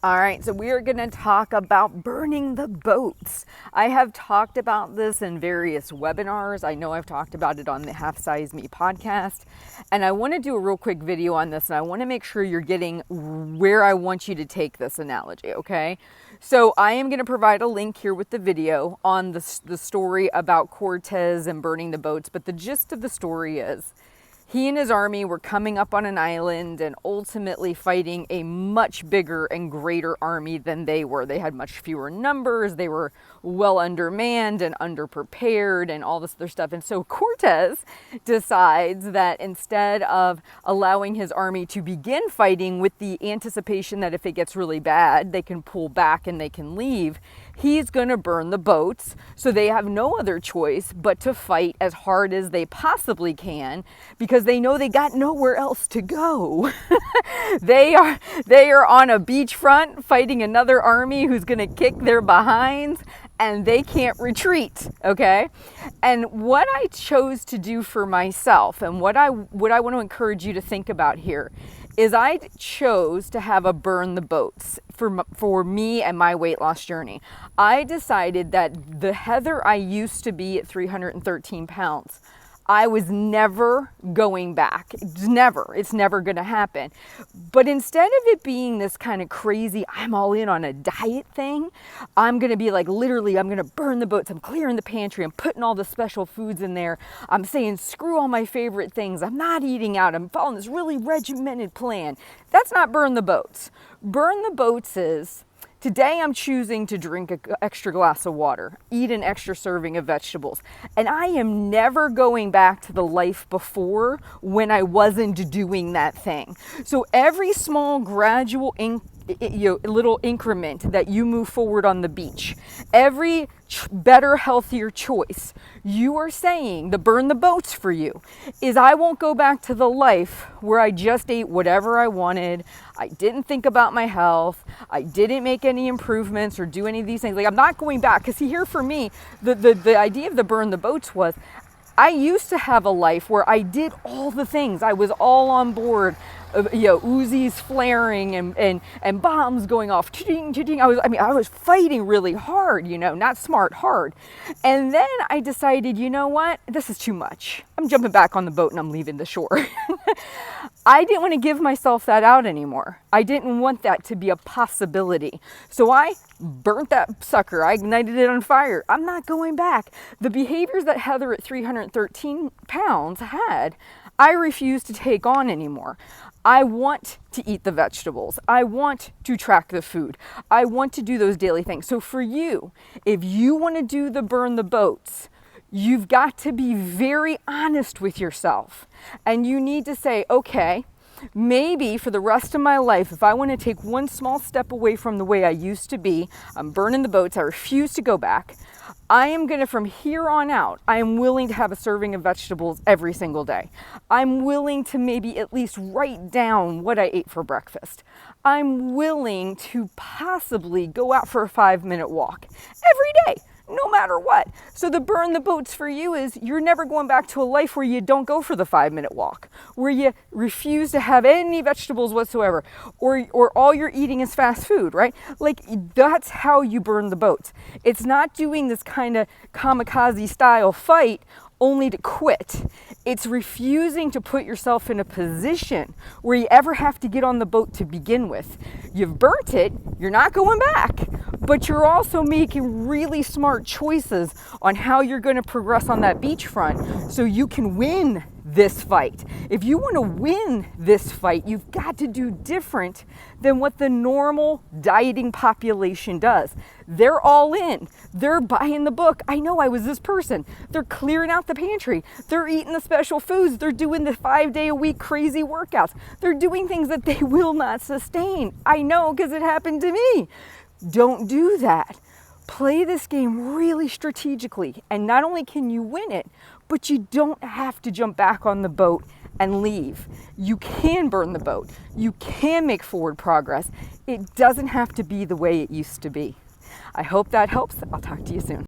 All right, so we are going to talk about burning the boats. I have talked about this in various webinars. I know I've talked about it on the Half Size Me podcast, and I want to do a real quick video on this, and I want to make sure you're getting where I want you to take this analogy, okay? So I am going to provide a link here with the video on the story about Cortez and burning the boats, but the gist of the story is he and his army were coming up on an island and ultimately fighting a much bigger and greater army than they were. They had much fewer numbers, they were well undermanned and underprepared and all this other stuff. And so Cortez decides that instead of allowing his army to begin fighting with the anticipation that if it gets really bad, they can pull back and they can leave, he's going to burn the boats, so they have no other choice but to fight as hard as they possibly can because they know they got nowhere else to go. They are on a beachfront fighting another army who's going to kick their behinds, and they can't retreat, okay? And what I chose to do for myself, and what I want to encourage you to think about here, is I chose to have a burn the boats for me and my weight loss journey. I decided that the Heather I used to be at 313 pounds, I was never going back. It's never going to happen. But instead of it being this kind of crazy, I'm all in on a diet thing, I'm going to be like, literally, I'm going to burn the boats. I'm clearing the pantry. I'm putting all the special foods in there. I'm saying, screw all my favorite things. I'm not eating out. I'm following this really regimented plan. That's not burn the boats. Burn the boats is, today I'm choosing to drink an extra glass of water, eat an extra serving of vegetables, and I am never going back to the life before when I wasn't doing that thing. So every small gradual little increment that you move forward on the beach, every better, healthier choice, you are saying the burn the boats for you is I won't go back to the life where I just ate whatever I wanted. I didn't think about my health. I didn't make any improvements or do any of these things. Like, I'm not going back. Because here for me, the idea of the burn the boats was I used to have a life where I did all the things. I was all on board. Uzis flaring and bombs going off. I was fighting really hard, not smart, hard. And then I decided, you know what? This is too much. I'm jumping back on the boat and I'm leaving the shore. I didn't want to give myself that out anymore. I didn't want that to be a possibility. So I burnt that sucker. I ignited it on fire. I'm not going back. The behaviors that Heather at 313 pounds had, I refuse to take on anymore. I want to eat the vegetables. I want to track the food. I want to do those daily things. So for you, if you want to do the burn the boats, you've got to be very honest with yourself. And you need to say, okay, maybe for the rest of my life, if I want to take one small step away from the way I used to be, I'm burning the boats, I refuse to go back. I am going to, from here on out, I am willing to have a serving of vegetables every single day. I'm willing to maybe at least write down what I ate for breakfast. I'm willing to possibly go out for a 5-minute walk every day, no matter what. So the burn the boats for you is you're never going back to a life where you don't go for the 5-minute walk, where you refuse to have any vegetables whatsoever, or all you're eating is fast food, right? Like, that's how you burn the boats. It's not doing this kind of kamikaze style fight only to quit. It's refusing to put yourself in a position where you ever have to get on the boat to begin with. You've burnt it, you're not going back, but you're also making really smart choices on how you're going to progress on that beachfront so you can win this fight. If you want to win this fight, you've got to do different than what the normal dieting population does. They're all in. They're buying the book. I know I was this person. They're clearing out the pantry. They're eating the special foods. They're doing the 5-day-a-week crazy workouts. They're doing things that they will not sustain. I know, because it happened to me. Don't do that. Play this game really strategically, and not only can you win it, but you don't have to jump back on the boat and leave. You can burn the boat. You can make forward progress. It doesn't have to be the way it used to be. I hope that helps. I'll talk to you soon.